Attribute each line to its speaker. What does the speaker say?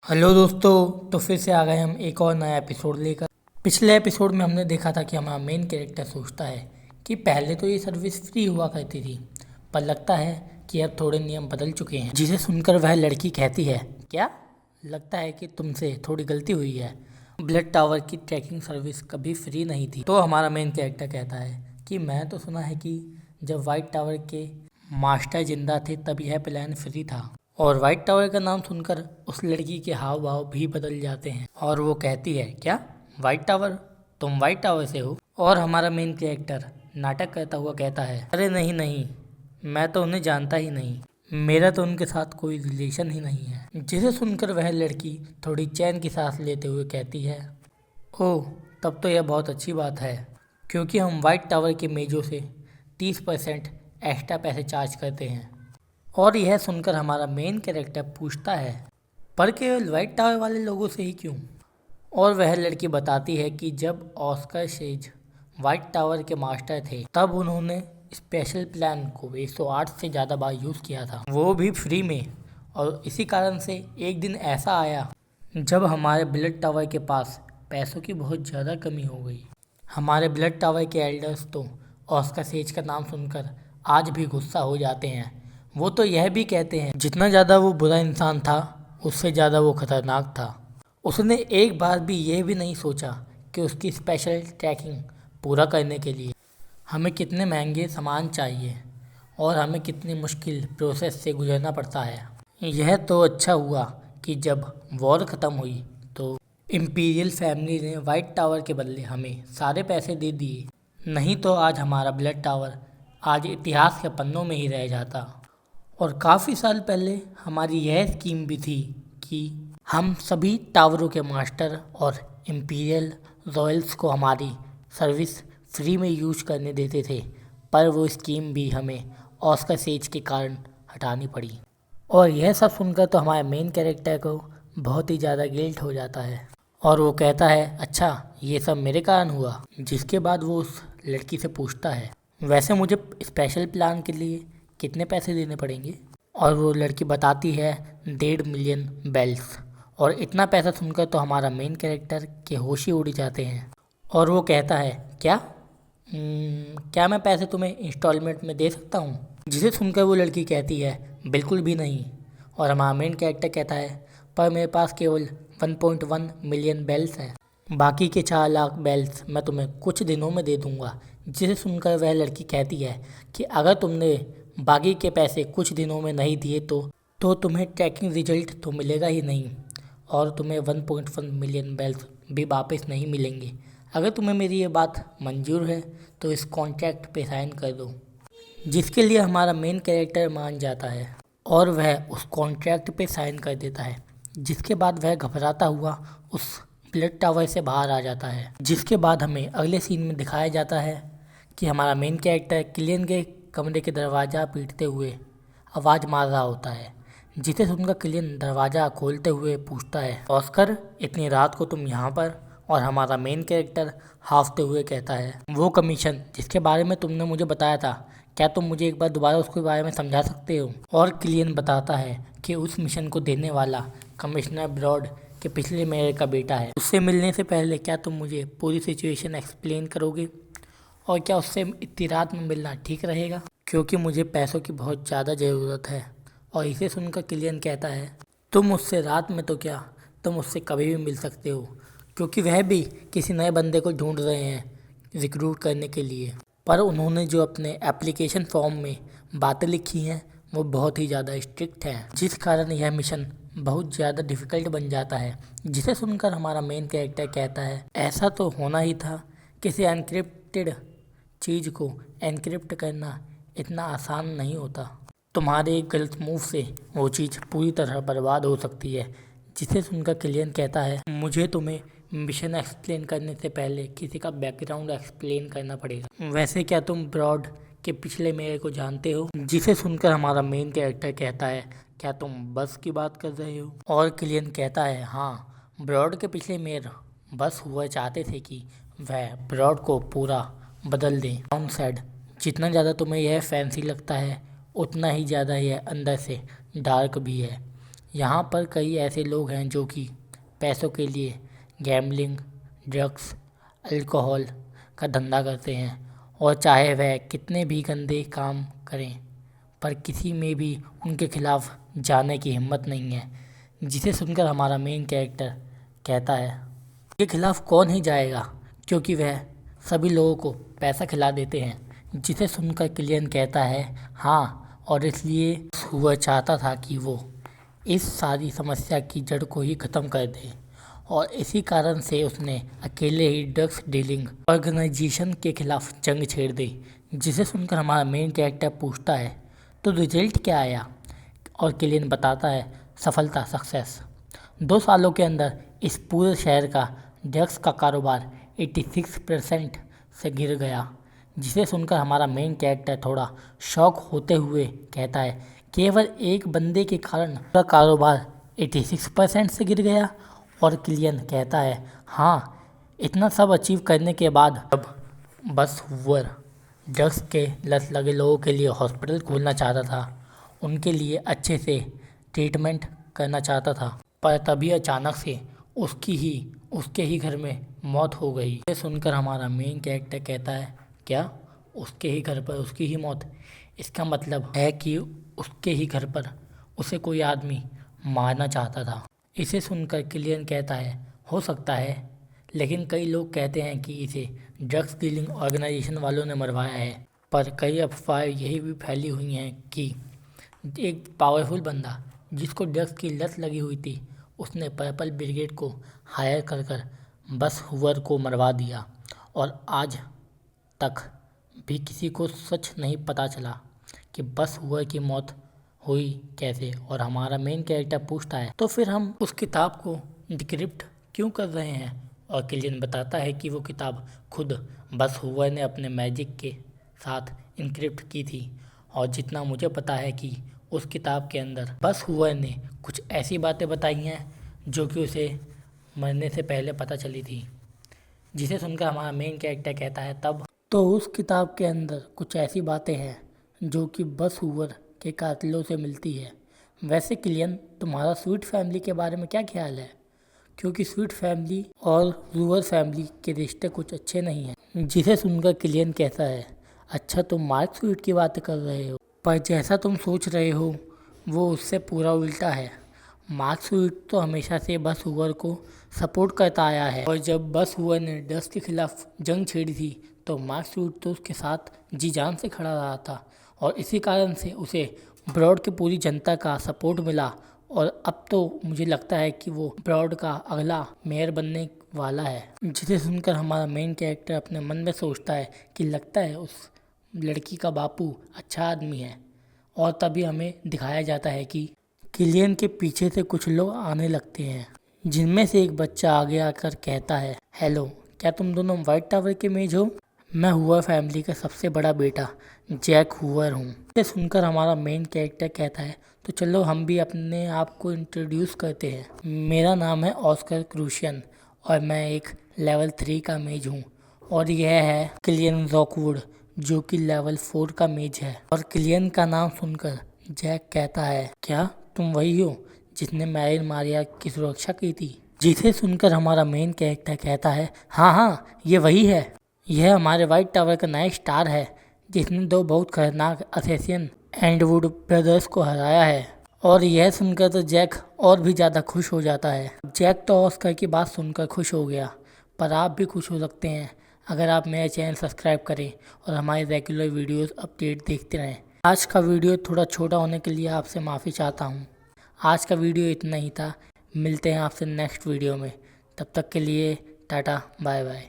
Speaker 1: Hello दोस्तों। तो फिर से आ गए हम एक और नया एपिसोड लेकर। पिछले एपिसोड में हमने देखा था कि हमारा मेन कैरेक्टर सोचता है कि पहले तो ये सर्विस फ्री हुआ करती थी, पर लगता है कि अब थोड़े नियम बदल चुके हैं। जिसे सुनकर वह लड़की कहती है, क्या लगता है कि तुमसे थोड़ी गलती हुई है, ब्लड टावर की ट्रैकिंग सर्विस कभी फ्री नहीं थी। तो हमारा मेन कैरेक्टर कहता है कि मैं तो सुना है कि जब वाइट टावर के मास्टर जिंदा थे तब यह प्लान फ्री था। और वाइट टावर का नाम सुनकर उस लड़की के हाव भाव भी बदल जाते हैं और वो कहती है, क्या वाइट टावर, तुम वाइट टावर से हो। और हमारा मेन कैरेक्टर नाटक करता हुआ कहता है, अरे नहीं नहीं, मैं तो उन्हें जानता ही नहीं, मेरा तो उनके साथ कोई रिलेशन ही नहीं है। जिसे सुनकर वह लड़की थोड़ी चैन की सांस लेते हुए कहती है, ओह तब तो यह बहुत अच्छी बात है, क्योंकि हम वाइट टावर के मेजों से 30% एक्स्ट्रा पैसे चार्ज करते हैं। और यह सुनकर हमारा मेन कैरेक्टर पूछता है, पर केवल वाइट टावर वाले लोगों से ही क्यों। और वह लड़की बताती है कि जब ऑस्कर शेज वाइट टावर के मास्टर थे तब उन्होंने स्पेशल प्लान को 108 से ज़्यादा बार यूज़ किया था, वो भी फ्री में। और इसी कारण से एक दिन ऐसा आया जब हमारे ब्लड टावर के पास पैसों की बहुत ज़्यादा कमी हो गई। हमारे ब्लड टावर के एल्डर्स तो ऑस्कर सेज का नाम सुनकर आज भी गुस्सा हो जाते हैं। वो तो यह भी कहते हैं जितना ज़्यादा वो बुरा इंसान था उससे ज़्यादा वो खतरनाक था। उसने एक बार भी ये भी नहीं सोचा कि उसकी स्पेशल ट्रैकिंग पूरा करने के लिए हमें कितने महंगे सामान चाहिए और हमें कितनी मुश्किल प्रोसेस से गुजरना पड़ता है। यह तो अच्छा हुआ कि जब वॉर ख़त्म हुई तो इम्पीरियल फैमिली ने वाइट टावर के बदले हमें सारे पैसे दे दिए, नहीं तो आज हमारा ब्लड टावर आज इतिहास के पन्नों में ही रह जाता। और काफ़ी साल पहले हमारी यह स्कीम भी थी कि हम सभी टावरों के मास्टर और इम्पीरियल रॉयल्स को हमारी सर्विस फ्री में यूज करने देते थे, पर वो स्कीम भी हमें ऑस्कर सेज के कारण हटानी पड़ी। और यह सब सुनकर तो हमारे मेन कैरेक्टर को बहुत ही ज़्यादा गिल्ट हो जाता है और वो कहता है, अच्छा ये सब मेरे कारण हुआ। जिसके बाद वो उस लड़की से पूछता है, वैसे मुझे स्पेशल प्लान के लिए कितने पैसे देने पड़ेंगे। और वो लड़की बताती है 1.5 मिलियन बेल्स। और इतना पैसा सुनकर तो हमारा मेन कैरेक्टर के होश ही उड़ जाते हैं और वो कहता है, क्या क्या मैं पैसे तुम्हें इंस्टॉलमेंट में दे सकता हूँ। जिसे सुनकर वो लड़की कहती है, बिल्कुल भी नहीं। और हमारा मेन कैरेक्टर कहता है, पर मेरे पास केवल 1.1 मिलियन बेल्स है, बाकी के 4 लाख बेल्स मैं तुम्हें कुछ दिनों में दे दूंगा। जिसे सुनकर वह लड़की कहती है कि अगर तुमने बाकी के पैसे कुछ दिनों में नहीं दिए तो तुम्हें ट्रैकिंग रिजल्ट तो मिलेगा ही नहीं और तुम्हें 1.1 मिलियन बेल्स भी वापस नहीं मिलेंगे। अगर तुम्हें मेरी ये बात मंजूर है तो इस कॉन्ट्रैक्ट पे साइन कर दो। जिसके लिए हमारा मेन कैरेक्टर मान जाता है और वह उस कॉन्ट्रैक्ट पे साइन कर देता है। जिसके बाद वह घबराता हुआ उस ब्लड टावर से बाहर आ जाता है। जिसके बाद हमें अगले सीन में दिखाया जाता है कि हमारा मेन कैरेक्टर किलियन के कमरे के दरवाज़ा पीटते हुए आवाज़ मार रहा होता है। जिसे सुनकर किलियन दरवाज़ा खोलते हुए पूछता है, ऑस्कर इतनी रात को तुम यहाँ पर। और हमारा मेन कैरेक्टर हाफते हुए कहता है, वो कमीशन जिसके बारे में तुमने मुझे बताया था, क्या तुम मुझे एक बार दोबारा उसके बारे में समझा सकते हो। और किलियन बताता है कि उस मिशन को देने वाला कमिश्नर ब्रॉड के पिछले मेयर का बेटा है। उससे मिलने से पहले क्या तुम मुझे पूरी सिचुएशन एक्सप्लेन करोगे और क्या उससे इतनी रात में मिलना ठीक रहेगा, क्योंकि मुझे पैसों की बहुत ज़्यादा ज़रूरत है। और इसे सुनकर किलियन कहता है, तुम उससे रात में तो क्या, तुम उससे कभी भी मिल सकते हो, क्योंकि वह भी किसी नए बंदे को ढूंढ रहे हैं रिक्रूट करने के लिए। पर उन्होंने जो अपने एप्लीकेशन फॉर्म में बातें लिखी हैं वो बहुत ही ज़्यादा स्ट्रिक्ट हैं, जिस कारण यह मिशन बहुत ज़्यादा डिफ़िकल्ट बन जाता है। जिसे सुनकर हमारा मेन कैरेक्टर कहता है, ऐसा तो होना ही था, किसी एनक्रिप्टेड चीज़ को एनक्रिप्ट करना इतना आसान नहीं होता, तुम्हारे एक गलत मूव से वो चीज़ पूरी तरह बर्बाद हो सकती है। जिसे सुनकर किलियन कहता है, मुझे तुम्हें मिशन एक्सप्लेन करने से पहले किसी का बैकग्राउंड एक्सप्लेन करना पड़ेगा। वैसे क्या तुम ब्रॉड के पिछले मेयर को जानते हो। जिसे सुनकर हमारा मेन कैरेक्टर कहता है, क्या तुम बस की बात कर रहे हो। और किलियन कहता है, हाँ, ब्रॉड के पिछले मेयर बस हुआ चाहते थे कि वह ब्रॉड को पूरा बदल दें। डाउन साइड, जितना ज़्यादा तुम्हें यह फैंसी लगता है उतना ही ज़्यादा यह अंदर से डार्क भी है। यहाँ पर कई ऐसे लोग हैं जो कि पैसों के लिए गैम्बलिंग, ड्रग्स, अल्कोहल का धंधा करते हैं और चाहे वह कितने भी गंदे काम करें पर किसी में भी उनके खिलाफ जाने की हिम्मत नहीं है। जिसे सुनकर हमारा मेन कैरेक्टर कहता है के खिलाफ कौन ही जाएगा क्योंकि वह सभी लोगों को पैसा खिला देते हैं। जिसे सुनकर किलियन कहता है हाँ, और इसलिए वह चाहता था कि वो इस सारी समस्या की जड़ को ही ख़त्म कर दे और इसी कारण से उसने अकेले ही ड्रग्स डीलिंग ऑर्गेनाइजेशन के खिलाफ जंग छेड़ दी। जिसे सुनकर हमारा मेन कैरेक्टर पूछता है तो रिजल्ट क्या आया, और किलियन बताता है सफलता, सक्सेस। 2 सालों के अंदर इस पूरे शहर का ड्रग्स का कारोबार 86% से गिर गया। जिसे सुनकर हमारा मेन कैरेक्टर थोड़ा शॉक होते हुए कहता है केवल एक बंदे के कारण पूरा कारोबार 86% से गिर गया। और किलियन कहता है हाँ, इतना सब अचीव करने के बाद अब बस हुवर ड्रग्स के लत लगे लोगों के लिए हॉस्पिटल खोलना चाहता था, उनके लिए अच्छे से ट्रीटमेंट करना चाहता था, पर तभी अचानक से उसके ही घर में मौत हो गई। ये सुनकर हमारा मेन कैरेक्टर कहता है क्या, उसके ही घर पर उसकी ही मौत? इसका मतलब है कि उसके ही घर पर उसे कोई आदमी मारना चाहता था। इसे सुनकर किलियन कहता है हो सकता है, लेकिन कई लोग कहते हैं कि इसे ड्रग्स डीलिंग ऑर्गेनाइजेशन वालों ने मरवाया है। पर कई अफवाहें यही भी फैली हुई हैं कि एक पावरफुल बंदा जिसको ड्रग्स की लत लगी हुई थी, उसने पर्पल ब्रिगेड को हायर कर बस हुवर को मरवा दिया और आज तक भी किसी को सच नहीं पता चला कि बस हुवर की मौत हुई कैसे। और हमारा मेन कैरेक्टर पूछता है तो फिर हम उस किताब को डिक्रिप्ट क्यों कर रहे हैं, और किलियन बताता है कि वो किताब खुद बस हुवर ने अपने मैजिक के साथ इनक्रिप्ट की थी। और जितना मुझे पता है कि उस किताब के अंदर बस हुवर ने कुछ ऐसी बातें बताई हैं जो कि उसे मरने से पहले पता चली थी। जिसे सुनकर हमारा मेन कैरेक्टर कहता है तब तो उस किताब के अंदर कुछ ऐसी बातें हैं जो कि बस हुवर के कातिलों से मिलती है। वैसे किलियन, तुम्हारा स्वीट फैमिली के बारे में क्या ख्याल है, क्योंकि स्वीट फैमिली और रूअर फैमिली के रिश्ते कुछ अच्छे नहीं हैं। जिसे सुनकर किलियन कहता है अच्छा, तुम मार्क स्वीट की बातें कर रहे हो, पर जैसा तुम सोच रहे हो वो उससे पूरा उल्टा है। मार्क स्वीट तो हमेशा से बस हुवर को सपोर्ट करता आया है, और जब बस हुवर ने ड्रग्स के खिलाफ जंग छेड़ी थी तो मार्क स्वीट तो उसके साथ जी जान से खड़ा रहा था, और इसी कारण से उसे ब्रॉड की पूरी जनता का सपोर्ट मिला। और अब तो मुझे लगता है कि वो ब्रॉड का अगला मेयर बनने वाला है। जिसे सुनकर हमारा मेन कैरेक्टर अपने मन में सोचता है कि लगता है उस लड़की का बापू अच्छा आदमी है। और तभी हमें दिखाया जाता है कि किलियन के पीछे से कुछ लोग आने लगते हैं, जिनमें से एक बच्चा आगे आकर कहता है हेलो, क्या तुम दोनों वाइट टावर के मेज हो? मैं हुवर फैमिली का सबसे बड़ा बेटा जैक हुवर हूँ। इसे सुनकर हमारा मेन कैरेक्टर कहता है तो चलो हम भी अपने आप को इंट्रोड्यूस करते हैं। मेरा नाम है ऑस्कर क्रूशियन और मैं एक लेवल 3 का मेज हूँ, और यह है किलियन रॉकवुड जो कि लेवल 4 का मेज है। और किलियन का नाम सुनकर जैक कहता है क्या तुम वही हो जिसने मैरिन मारिया की सुरक्षा की थी? जिसे सुनकर हमारा मेन कैरेक्टर कहता है हाँ हाँ, ये वही है। यह हमारे वाइट टावर का नया स्टार है जिसने 2 बहुत खतरनाक असेसियन एंडवुड ब्रदर्स को हराया है। और यह सुनकर तो जैक और भी ज़्यादा खुश हो जाता है। जैक तो ऑस्कर की बात सुनकर खुश हो गया, पर आप भी खुश हो सकते हैं अगर आप मेरा चैनल सब्सक्राइब करें और हमारे रेगुलर वीडियोस अपडेट देखते रहें। आज का वीडियो थोड़ा छोटा होने के लिए आपसे माफ़ी चाहता हूँ। आज का वीडियो इतना ही था। मिलते हैं आपसे नेक्स्ट वीडियो में, तब तक के लिए टाटा बाय बाय।